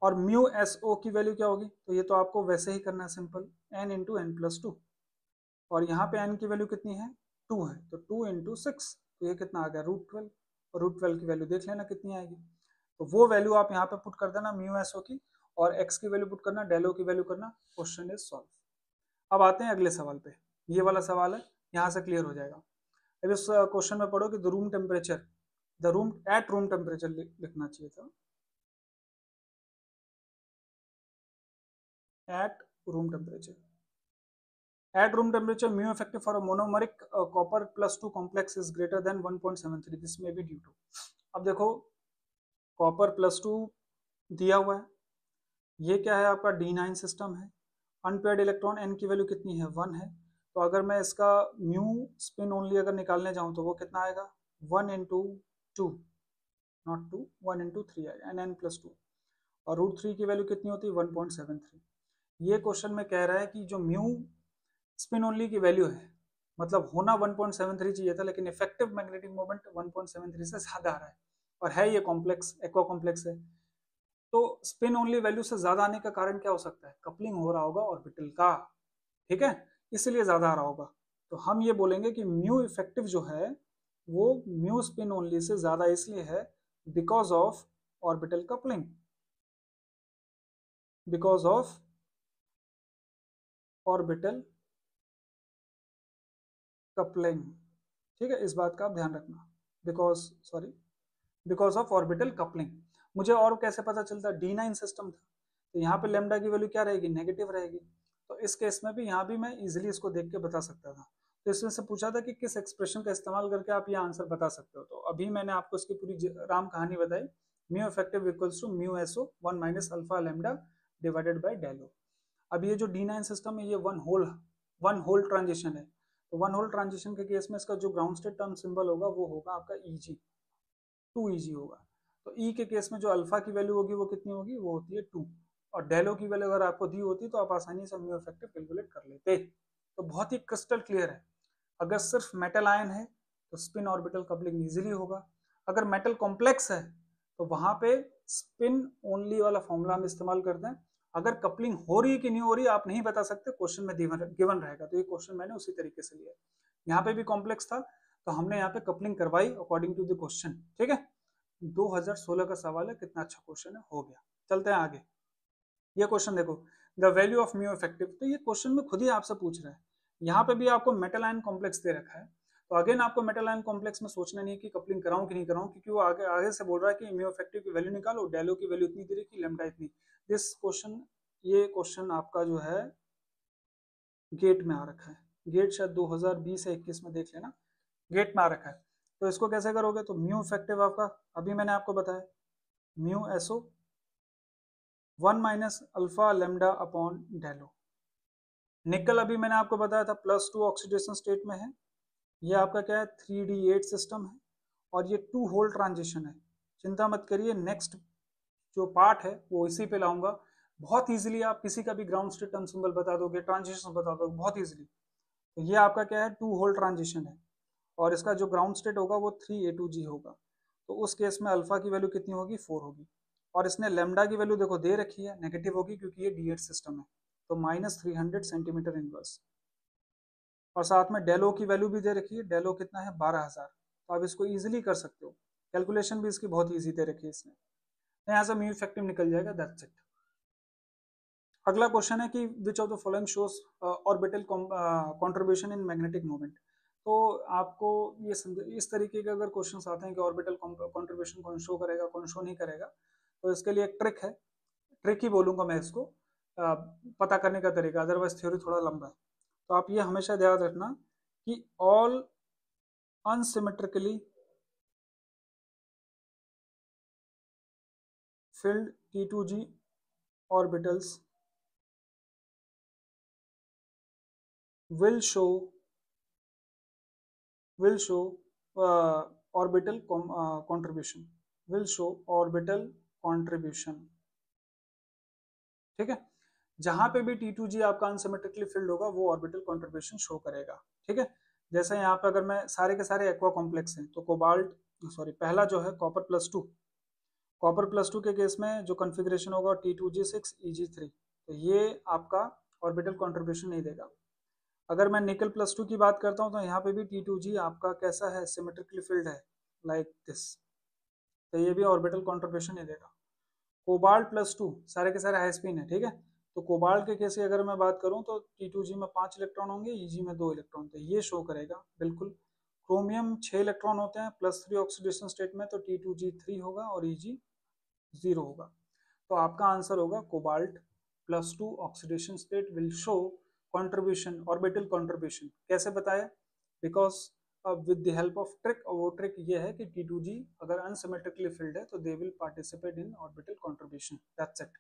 और म्यू एस ओ की वैल्यू क्या होगी, तो ये तो आपको वैसे ही करना है सिंपल, n इंटू n + 2, और यहाँ पे n की वैल्यू कितनी है 2 है, तो 2 इंटू 6, तो ये कितना आ गया √12, और √12 की वैल्यू देख लेना कितनी आएगी। तो वो वैल्यू आप यहाँ पे पुट कर देना म्यू एस ओ की, और x की वैल्यू पुट करना, डेल ओ की वैल्यू करना, क्वेश्चन इज सॉल्व। अब आते हैं अगले सवाल पे, ये वाला सवाल है, यहाँ से क्लियर हो जाएगा। अब इस क्वेश्चन में पढ़ो कि the room temperature, the room at room temperature लिखना चाहिए था, at room temperature, at room temperature mu effective for a monomeric copper +2 complex is greater than 1.73, this may be due to। अब देखो कॉपर +2 दिया हुआ है, ये क्या है आपका D9 सिस्टम है, अनपेयर्ड इलेक्ट्रॉन n की वैल्यू कितनी है 1 है। तो अगर मैं इसका म्यू स्पिन ओनली अगर निकालने जाऊं तो वो कितना आएगा 1 इंटू 2, नॉट 2, 1 इंटू 3 आएगा, n +2, और √3 की वैल्यू कितनी होती है 1.73। ये क्वेश्चन में कह रहा है कि जो म्यू स्पिन ओनली की वैल्यू है, मतलब होना 1.73 चाहिए था, लेकिन इफेक्टिव मैग्नेटिक मोमेंट 1.73 से ज्यादा आ रहा है, और है ये कॉम्प्लेक्स, एक्वा कॉम्प्लेक्स है। तो स्पिन ओनली वैल्यू से ज्यादा आने का कारण क्या हो सकता है, कपलिंग हो रहा होगा ऑर्बिटल का, ठीक है, इसलिए ज्यादा आ रहा होगा। तो हम ये बोलेंगे कि म्यू इफेक्टिव जो है वो म्यू स्पिन ओनली से ज्यादा इसलिए है because of orbital coupling, because of orbital coupling, ठीक है, इस बात का आप ध्यान रखना, बिकॉज ऑफ ऑर्बिटल कपलिंग। मुझे और कैसे पता चलता, D9 सिस्टम था, तो यहाँ पे लेमडा की वैल्यू क्या रहेगी, नेगेटिव रहेगी। तो इस केस में भी यहाँ भी मैं इजिली इसको देख के बता सकता था। तो इसमें से पूछा था कि किस एक्सप्रेशन का इस्तेमाल करके आप ये आंसर बता सकते हो, तो अभी मैंने आपको इसकी पूरी राम कहानी बताई। Mu effective equals to mu S O 1 minus alpha lambda divided by del O. अब ये जो D9 सिस्टम है ये वन होल ट्रांजिशन है, तो वन होल ट्रांजिशन के केस में इसका जो ग्राउंड स्टेट टर्म सिंबल होगा वो होगा आपका Eg, 2Eg होगा। तो E के केस में जो अल्फा की वैल्यू होगी वो कितनी होगी, वो होती है 2, और डेलो की वैल्यू अगर आपको दी होती तो आप आसानी से म्यू इफेक्टिव कैलकुलेट कर लेते। तो बहुत ही क्रिस्टल क्लियर है। अगर सिर्फ मेटल आयन है तो स्पिन ऑर्बिटल कपलिंग इजीली होगा, अगर मेटल कॉम्प्लेक्स है तो वहां पे स्पिन ओनली वाला फॉर्मूला हम इस्तेमाल करते हैं। अगर कपलिंग हो रही है कि नहीं हो रही आप नहीं बता सकते, क्वेश्चन में गिवन रहेगा, तो ये क्वेश्चन मैंने उसी तरीके से लिया। यहाँ पे भी कॉम्प्लेक्स था तो हमने यहाँ पे कपलिंग करवाई अकॉर्डिंग टू द क्वेश्चन, ठीक है। 2016 का सवाल है, कितना अच्छा क्वेश्चन है, हो गया। चलते हैं आगे। ये क्वेश्चन देखो, the value of mu effective, तो ये क्वेश्चन में खुद ही आपसे पूछ रहा है। यहाँ पे भी आपको मेटल आयन कॉम्प्लेक्स दे रखा है, तो अगेन आपको मेटल आयन कॉम्प्लेक्स में सोचना नहीं कि कपलिंग कराऊं कि नहीं कराऊं, क्योंकि वो आगे आगे से बोल रहा है कि म्यू इफेक्टिव की वैल्यू निकालो, डेलो की वैल्यू इतनी दे रही, लेमडा इतनी। दिस क्वेश्चन, ये क्वेश्चन आपका जो है गेट में आ रखा है, गेट शायद 2020 या 21 में देख लेना, गेट में आ रखा है। तो इसको कैसे करोगे, तो म्यू इफेक्टिव आपका अभी मैंने आपको बताया mu S O 1 minus alpha lambda upon del O. निकल अभी मैंने आपको बताया था +2 ऑक्सीडेशन स्टेट में है, ये आपका क्या है 3D8 सिस्टम है, और ये 2 होल ट्रांजिशन है। चिंता मत करिए, नेक्स्ट जो पार्ट है वो इसी पे लाऊंगा। बहुत इजीली आप किसी का भी ग्राउंड स्टेट टर्म सिंबल बता दोगे, ट्रांजिशन बता दोगे बहुत इजीली। तो ये आपका क्या है 2 होल ट्रांजिशन है, और इसका जो ग्राउंड स्टेट होगा वो 3A2G होगा। तो उस केस में अल्फा की वैल्यू कितनी होगी, 4 होगी, और इसने लेमडा की वैल्यू देखो दे रखी है, नेगेटिव होगी क्योंकि ये D8 सिस्टम है, तो -300 सेंटीमीटर इनवर्स। और साथ में डेलो की वैल्यू भी दे रखी है, डेलो कितना है 12,000। तो आप इसको इजीली कर सकते हो, कैलकुलेशन भी इसकी बहुत इजी दे रखी है इसने, तो यहाँ से म्यू इफेक्टिव निकल जाएगा, दैट्स इट। अगला क्वेश्चन है कि which of the following shows orbital contribution in magnetic moment. तो आपको ये इस तरीके के अगर क्वेश्चन आते हैं कि ऑर्बिटल कंट्रीब्यूशन कौन शो करेगा कौन शो नहीं करेगा, तो इसके लिए एक ट्रिक है, ट्रिक ही बोलूंगा मैं इसको, पता करने का तरीका, अदरवाइज थ्योरी थोड़ा लंबा है। तो आप ये हमेशा याद रखना कि all unsymmetrically filled T2G orbitals will show orbital contribution, will show orbital contribution, ठीक है। जहां पे भी T2G आपका अनसिमेट्रिकली फिल्ड होगा वो ऑर्बिटल कंट्रीब्यूशन शो करेगा, ठीक है। जैसे यहाँ पे अगर मैं सारे के सारे एक्वा कॉम्प्लेक्स हैं, तो कोबाल्ट सॉरी पहला जो है कॉपर+2, कॉपर+2 के केस में जो कॉन्फ़िगरेशन होगा T2G6 Eg3, तो ये आपका ऑर्बिटल कंट्रीब्यूशन नहीं देगा। अगर मैं निकल+2 की बात करता हूँ तो यहाँ पे भी T2G आपका कैसा है, सिमेट्रिकली फिल्ड है, लाइक दिस, तो ये भी ऑर्बिटल कंट्रीब्यूशन नहीं देगा। कोबाल्ट+2 सारे के सारे हाई स्पिन है, ठीक है। तो कोबाल्ट के केस की अगर मैं बात करूँ तो T2G में 5 इलेक्ट्रॉन होंगे, Eg में 2 इलेक्ट्रॉन, तो ये शो करेगा बिल्कुल। क्रोमियम 6 इलेक्ट्रॉन होते हैं +3 ऑक्सीडेशन स्टेट में, तो T2G3 होगा और Eg 0 होगा। तो आपका आंसर होगा cobalt plus two oxidation state will show contribution, orbital contribution. कैसे बताया, because with the help of trick, और वो ट्रिक ये है कि T2G अगर अनसिमेट्रिकली फिल्ड है तो they will participate in orbital contribution, that's it.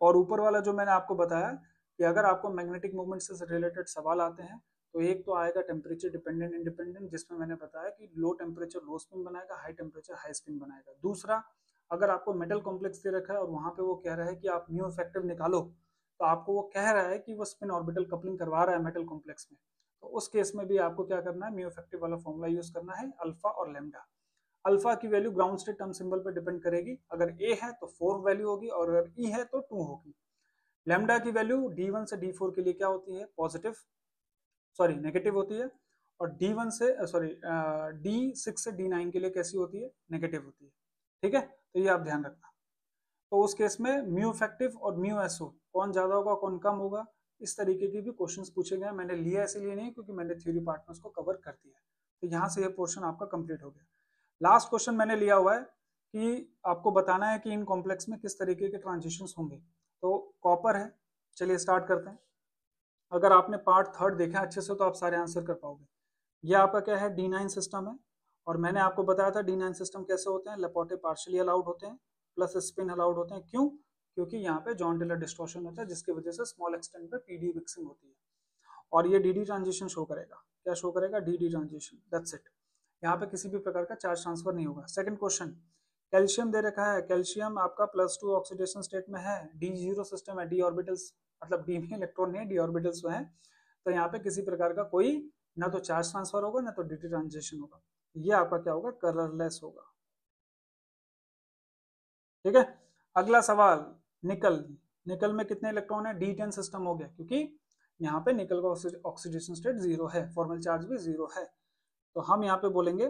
और ऊपर वाला जो मैंने आपको बताया कि अगर आपको मैग्नेटिक मूवमेंट से रिलेटेड सवाल आते हैं, तो एक तो आएगा टेम्परेचर डिपेंडेंट इंडिपेंडेंट, जिसमें मैंने बताया कि लो टेम्परेचर लो स्पिन बनाएगा, हाई टेम्परेचर हाई स्पिन बनाएगा। दूसरा, अगर आपको मेटल कॉम्प्लेक्स दे रखा है और वहां पे वो कह रहा है कि आप म्यू इफेक्टिव निकालो, तो आपको वो कह रहा है कि वो स्पिन ऑर्बिटल कपलिंग करवा रहा है मेटल कॉम्प्लेक्स में, तो उस केस में भी आपको क्या करना है, म्यू इफेक्टिव वाला फॉर्मूला यूज करना है, अल्फा और लेमडा। अल्फा की value ground state term symbol पर डिपेंड करेगी, अगर ए है तो 4 वैल्यू होगी, और अगर ई है तो 2 होगी। लेमडा की वैल्यू D1 से D4 के लिए क्या होती है, पॉजिटिव सॉरी नेगेटिव होती है, और D1 से सॉरी D6 से D9 के लिए कैसी होती है, नेगेटिव होती है, ठीक है। तो ये आप ध्यान रखना। तो उस केस में म्यू इफेक्टिव और म्यू एसओ कौन ज्यादा होगा कौन कम होगा, इस तरीके के भी क्वेश्चंस पूछे गए। मैंने लिया इसलिए नहीं क्योंकि मैंने थ्योरी पार्ट में उसको कवर कर दिया, तो यहाँ से ये पोर्शन आपका कंप्लीट हो गया। लास्ट क्वेश्चन मैंने लिया हुआ है कि आपको बताना है कि इन कॉम्प्लेक्स में किस तरीके के ट्रांजिशंस होंगे। तो कॉपर है, चलिए स्टार्ट करते हैं। अगर आपने पार्ट थर्ड देखा अच्छे से तो आप सारे आंसर कर पाओगे। ये आपका क्या है, D9 सिस्टम है, और मैंने आपको बताया था D9 सिस्टम कैसे होते हैं, लेपोटे पार्शियली अलाउड होते हैं प्लस स्पिन अलाउड होते हैं। क्यों? क्योंकि यहाँ पे जॉन टेलर डिस्टॉर्शन होता है जिसकी वजह से स्मॉल एक्सटेंट पे पीडी मिक्सिंग होती है, और ये डीडी ट्रांजिशन शो करेगा। क्या शो करेगा? DD transition, that's it. यहाँ पे किसी भी प्रकार का चार्ज ट्रांसफर नहीं होगा। सेकंड क्वेश्चन, कैल्शियम दे रखा है, कैल्शियम आपका +2 ऑक्सीडेशन स्टेट में है, D0 सिस्टम है, डी ऑर्बिटल्स मतलब डी में इलेक्ट्रॉन नहीं है, डी ऑर्बिटल्स है। तो यहाँ पे किसी प्रकार का कोई ना तो चार्ज ट्रांसफर होगा ना तो डीडी ट्रांजिशन होगा। ये आपका क्या होगा? कलरलेस होगा। ठीक है। अगला सवाल, निकल। निकल में कितने इलेक्ट्रॉन है? D10 सिस्टम हो गया, क्योंकि यहाँ पे निकल का ऑक्सीडेशन स्टेट 0 है, फॉर्मल चार्ज भी 0 है। तो हम यहाँ पे बोलेंगे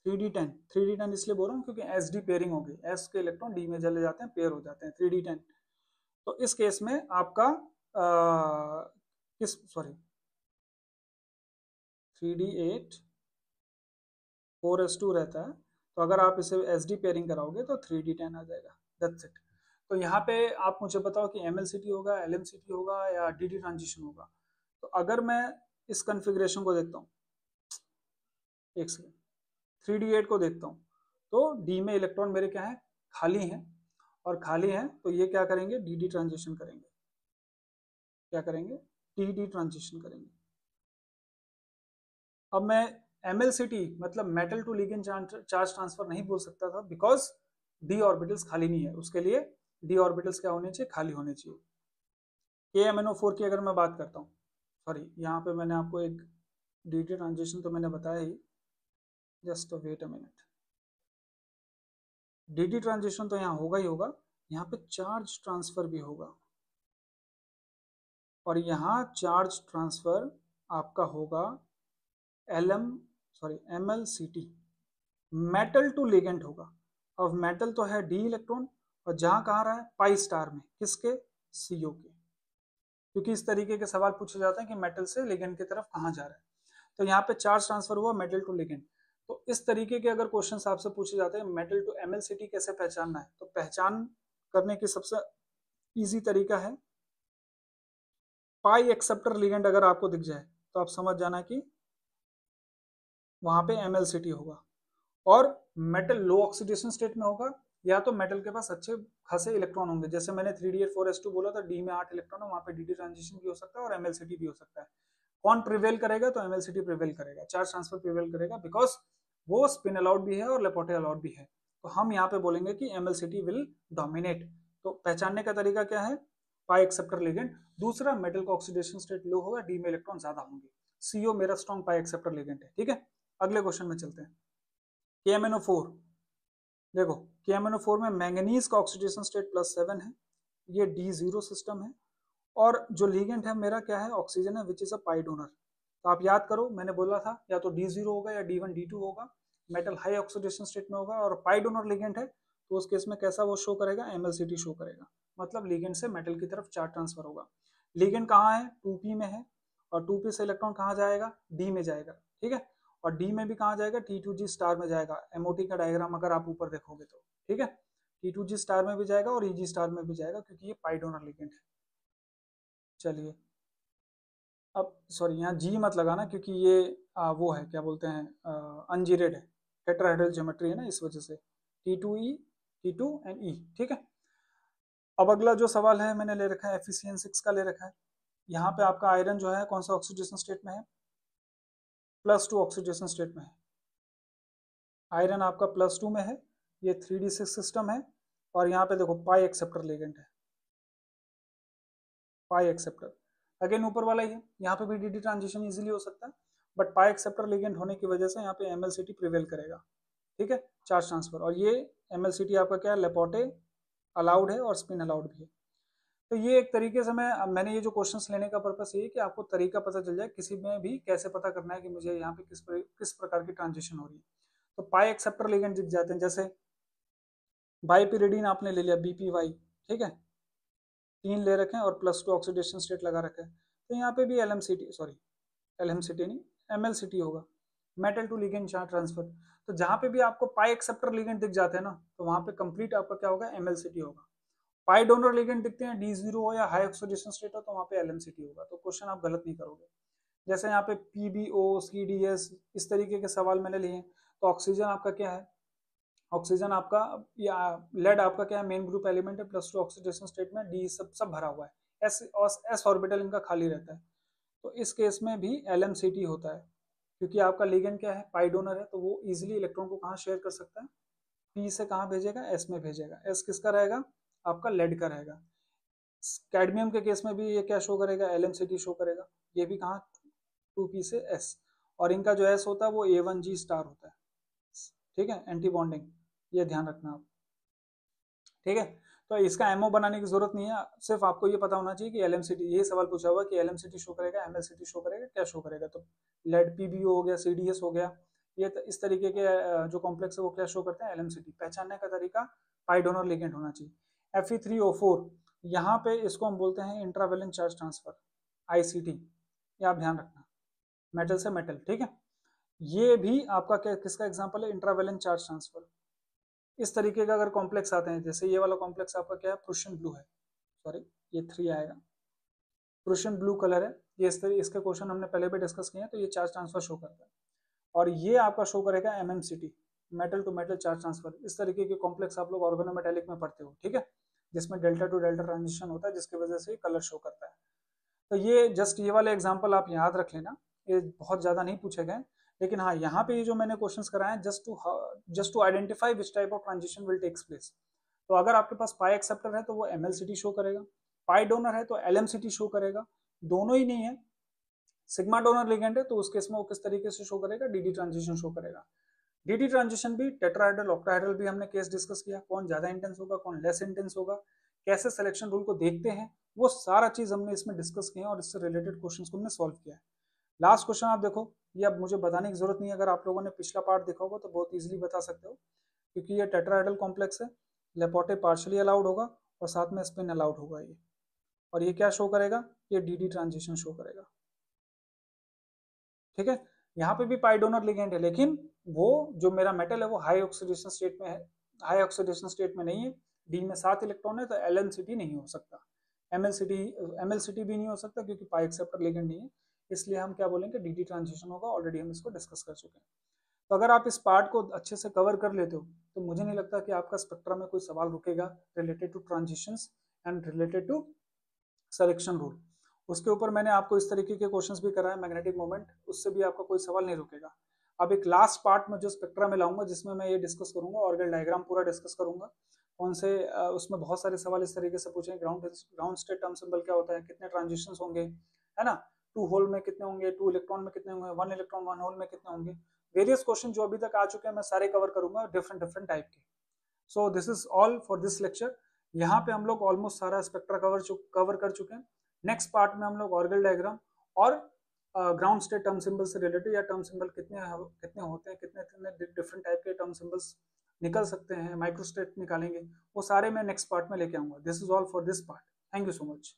3D10। 3D10 इसलिए बोल रहा हूँ क्योंकि SD पेयरिंग होगी, S के इलेक्ट्रॉन D में चले जाते हैं, पेयर हो जाते हैं, 3D10। तो इस केस में आपका किस सॉरी 3D8 4s2 रहता है, तो अगर आप इसे SD पेयरिंग कराओगे तो 3D10 आ जाएगा। That's it. तो यहाँ पे आप मुझे बताओ कि MLCT होगा, LMCT होगा या DD ट्रांजिशन होगा। तो अगर मैं इस कन्फिग्रेशन को देखता हूँ, एक सेकेंड, 3D8 को देखता हूँ, तो D में इलेक्ट्रॉन मेरे क्या है? खाली हैं, और खाली हैं तो ये क्या करेंगे? DD ट्रांजिशन करेंगे। क्या करेंगे? DD ट्रांजिशन करेंगे। अब मैं MLCT मतलब metal to ligand charge transfer नहीं बोल सकता था, बिकॉज D ऑर्बिटल्स खाली नहीं है। उसके लिए D ऑर्बिटल्स क्या होने चाहिए? खाली होने चाहिए। KMnO4 की अगर मैं बात करता हूँ, सॉरी यहाँ पे मैंने आपको एक DD ट्रांजिशन तो मैंने बताया ही, just wait a minute. DD transition तो यहाँ होगा ही होगा, यहाँ पे चार्ज ट्रांसफर भी होगा, और यहाँ चार्ज ट्रांसफर आपका होगा MLCT, मेटल टू लिगेंड होगा। अब मेटल तो है D इलेक्ट्रॉन, और जहां कहाँ रहा है? पाई स्टार में, किसके? CO के। क्योंकि इस तरीके के सवाल पूछे जाते हैं कि मेटल से लिगेंड की तरफ कहाँ जा रहा है। तो यहाँ पे चार्ज ट्रांसफर हुआ मेटल टू लिगेंड। तो इस तरीके के अगर क्वेश्चंस आपसे पूछे जाते हैं मेटल टू MLCT कैसे पहचानना है, तो पहचान करने की सबसे इजी तरीका है, पाई एक्सेप्टर लिगेंड अगर आपको दिख जाए तो आप समझ जाना कि वहां पे MLCT होगा। और मेटल लो ऑक्सीडेशन स्टेट में होगा, या तो मेटल के पास अच्छे खासे इलेक्ट्रॉन होंगे। जैसे मैंने 3D8 4s2 बोला था, D में 8 इलेक्ट्रॉन है, वहां पे DD ट्रांजिशन भी हो सकता है और MLCT भी हो सकता है। कौन प्रिवेल करेगा? तो MLCT प्रिवेल करेगा, चार्ज ट्रांसफर प्रिवेल करेगा, बिकॉज वो स्पिन अलाउड भी है और लेपोटे अलाउड भी है। तो हम यहाँ पे बोलेंगे कि MLCT विल डोमिनेट। तो पहचानने का तरीका क्या है? पाई एक्सेप्टर लिगेंड। दूसरा, मेटल का ऑक्सीडेशन स्टेट लो होगा, D में इलेक्ट्रॉन ज्यादा होंगे। CO मेरा स्ट्रॉन्ग पाई एक्सेप्टर लिगेंड है। ठीक है, अगले क्वेश्चन में चलते हैं। KMnO4 देखो, KMnO4 में मैंगनीज का ऑक्सीडेशन स्टेट +7 है, ये D0 सिस्टम है, और जो लिगेंड है मेरा क्या है? ऑक्सीजन है, which is a pi donor. तो आप याद करो, मैंने बोला था या तो D0 होगा या D1 D2 होगा, मेटल हाई ऑक्सीडेशन स्टेट में होगा और पाई डोनर लिगेंड है, तो उस केस में कैसा वो शो करेगा? MLCT शो करेगा, मतलब लिगेंड से मेटल की तरफ चार्ज ट्रांसफर होगा। लिगेंड कहाँ है? 2p में है, और 2p से इलेक्ट्रॉन कहाँ जाएगा? D में जाएगा। ठीक है, और D में भी कहाँ जाएगा? T2G स्टार में जाएगा। MOT का डायग्राम अगर आप ऊपर देखोगे तो, ठीक है, T2G स्टार में भी जाएगा और EG स्टार में भी जाएगा, क्योंकि ये पाई डोनर लिगेंड है। चलिए, अब सॉरी यहाँ जी मत लगाना, क्योंकि ये वो है, क्या बोलते हैं, अनजीरेड है, टेट्राहेड्रल ज्योमेट्री है ना, इस वजह से T2E T2 एंड E। ठीक है, अब अगला जो सवाल है मैंने ले रखा है Fe6 का ले रखा है। यहाँ पे आपका आयरन जो है कौन सा ऑक्सीडेशन स्टेट में है? +2 ऑक्सीडेशन स्टेट में है। आयरन आपका +2 में है, ये 3D6 सिस्टम है, और यहाँ पे देखो पाई एक्सेप्टर लिगेंड है, पाई एक्सेप्टर अगेन ऊपर वाला ही है। यहाँ पे भी DD ट्रांजिशन इजीली हो सकता है, बट पाई एक्सेप्टर लिगेंड होने की वजह से यहाँ पे MLCT प्रिवेल करेगा। ठीक है, चार्ज ट्रांसफर, और ये MLCT आपका क्या है? लेपोटे अलाउड है और स्पिन अलाउड भी है। तो ये एक तरीके से मैंने ये जो क्वेश्चंस लेने का पर्पस ये है कि आपको तरीका पता चल जाए किसी में भी कैसे पता करना है कि मुझे यहाँ पे किस प्रकार की ट्रांजिशन हो रही है। तो पाई एक्सेप्टर लिगेंड दिख जाते हैं, जैसे बाईपिरिडीन आपने ले लिया BPY, ठीक है, 3 ले रखे हैं और +2 ऑक्सीडेशन स्टेट लगा रखा है। तो यहाँ पे भी LMCT नहीं MLCT होगा, metal to ligand charge transfer. तो जहाँ पे भी आपको पाई एक्सेप्टर लिगेंड दिख जाते हैं ना, तो वहाँ पे कंप्लीट आपका क्या होगा, एमएलसीटी होगा। पाई डोनर लिगेंड दिखते हैं, D0 हो या हाई ऑक्सीडेशन स्टेट हो, तो वहाँ पे एलएमसीटी होगा। तो क्वेश्चन आप गलत नहीं करोगे। जैसे यहाँ पे PbO, CDS, इस तरीके के सवाल मैंने लिए। तो ऑक्सीजन आपका क्या है, ऑक्सीजन आपका या लेड आपका क्या है, मेन ग्रुप एलिमेंट है, +2 ऑक्सीडेशन स्टेट में, डी सब भरा हुआ है, एस ऑर्बिटल इनका खाली रहता है। तो इस केस में भी LMCT होता है, क्योंकि आपका लिगेंड क्या है, पाई डोनर है, तो वो इजिली इलेक्ट्रॉन को कहाँ शेयर कर सकता है, पी से कहाँ भेजेगा, एस में भेजेगा। एस किसका रहेगा, आपका लेड का रहेगा। कैडमियम के केस में भी ये क्या शो करेगा, LMCT शो करेगा। ये भी कहाँ, 2p से s, और इनका जो s होता है वो A1G स्टार होता है। ठीक है, एंटी बॉन्डिंग, ये ध्यान रखना आप। ठीक है, तो इसका एमओ बनाने की जरूरत नहीं है, सिर्फ आपको ये पता होना चाहिए कि LMCT, ये सवाल पूछा हुआ कि LMCT शो करेगा, MLCT शो करेगा, क्या शो करेगा। तो लेड PbO हो गया, CDS हो गया, ये इस तरीके के जो कॉम्प्लेक्स है वो क्या शो करते हैं, LMCT। पहचानने का तरीका पाई डोनर लिगेंड होना चाहिए। Fe3O4, यहाँ पे इसको हम बोलते हैं इंट्रावेलेंट चार्ज ट्रांसफर, ICT, ये आप ध्यान रखना, मेटल से मेटल। ठीक है, ये भी आपका क्या, किसका एग्जाम्पल है, इंट्रावेलेंट चार्ज ट्रांसफर। इस तरीके का अगर कॉम्प्लेक्स आते हैं, जैसे ये वाला कॉम्प्लेक्स आपका क्या है, प्रूशियन ब्लू है, सॉरी ये 3 आएगा, प्रूशियन ब्लू कलर है, ये इस तरह, इसके क्वेश्चन हमने पहले भी डिस्कस किए हैं। तो ये चार्ज ट्रांसफर शो करता है, और ये आपका शो करेगा MMCT, metal to metal charge transfer. इस तरीके के कॉम्प्लेक्स आप लोग ऑर्गेनोमेटेलिक में पढ़ते हो। ठीक है, जिसमें डेल्टा टू डेल्टा ट्रांजिशन होता है, जिसकी वजह से कलर शो करता है। तो ये जस्ट ये वाले एग्जाम्पल आप याद रख लेना, ये बहुत ज्यादा नहीं पूछे गए, लेकिन हाँ यहाँ पे ये जो मैंने क्वेश्चंस कराए हैं, just to identify which type of transition will takes place. तो अगर आपके पास पाई एक्सेप्टर है तो वो MLCT शो करेगा, पाई डोनर है तो LMCT शो करेगा, दोनों ही नहीं है, सिग्मा डोनर लिगेंड है तो उस केस में वो किस तरीके से शो करेगा, DD ट्रांजिशन शो करेगा। DD ट्रांजिशन भी टेट्राहेड्रल ऑक्टाहेड्रल भी हमने केस डिस्कस किया, कौन ज्यादा इंटेंस होगा, कौन लेस इंटेंस होगा, कैसे सिलेक्शन रूल को देखते हैं, वो सारा चीज हमने इसमें डिस्कस किया और इससे रिलेटेड क्वेश्चंस को हमने सॉल्व किया है। लास्ट क्वेश्चन आप देखो, ये अब मुझे बताने की जरूरत नहीं है, अगर आप लोगों ने पिछला पार्ट देखा होगा तो बहुत इजीली बता सकते हो, क्योंकि ये टेट्राहेड्रल कॉम्प्लेक्स है, लेपोटे पार्शियली अलाउड होगा और साथ में स्पिन अलाउड होगा ये, और ये क्या शो करेगा, ये DD ट्रांजिशन शो करेगा। ठीक है, यहाँ पे भी पाई डोनर लिगेंड है, लेकिन वो जो मेरा मेटल है वो हाई ऑक्सीडेशन स्टेट में है, हाई ऑक्सीडेशन स्टेट में नहीं है, डी में 7 इलेक्ट्रॉन है, तो LMCT नहीं हो सकता, MLCT भी नहीं हो सकता, क्योंकि पाई एक्सेप्टर लिगेंड नहीं है, इसलिए हम क्या बोलेंगे, DD ट्रांजिशन होगा। ऑलरेडी हम इसको डिस्कस कर चुके हैं। तो अगर आप इस पार्ट को अच्छे से कवर कर लेते हो तो मुझे नहीं लगता कि आपका स्पेक्ट्रा में कोई सवाल रुकेगा related to transitions and related to selection rule. उसके ऊपर मैंने आपको इस तरीके के क्वेश्चंस भी कराए, मैग्नेटिक मोमेंट, उससे भी आपका कोई सवाल नहीं रुकेगा। अब एक लास्ट पार्ट में जो स्पेक्ट्रा में लाऊंगा, जिसमें मैं ये डिस्कस करूंगा, ऑर्गन डायग्राम पूरा डिस्कस करूंगा, कौन से उसमें बहुत सारे सवाल इस तरीके से पूछेंगे, ग्राउंड स्टेट टर्म सिंबल क्या होता है, कितने ट्रांजिशन होंगे, है ना, 2 होल में कितने होंगे, 2 इलेक्ट्रॉन में कितने होंगे, 1 इलेक्ट्रॉन 1 होल में कितने होंगे, वेरियस क्वेश्चन जो अभी तक आ चुके हैं मैं सारे कवर करूंगा, डिफरेंट डिफरेंट टाइप के। So this is all for this lecture. यहाँ पे हम लोग ऑलमोस्ट सारा स्पेक्ट्रा कवर कर चुके हैं। नेक्स्ट पार्ट में हम लोग ऑर्गल डायग्राम और ग्राउंड स्टेट टर्म सिंबल से रिलेटेड, या टर्म सिंबल कितने कितने होते हैं, कितने डिफरेंट टाइप के टर्म सिंबल्स निकल सकते हैं, माइक्रोस्टेट निकालेंगे, वो सारे मैं नेक्स्ट पार्ट में लेके आऊंगा। This is all for this part. Thank you so much.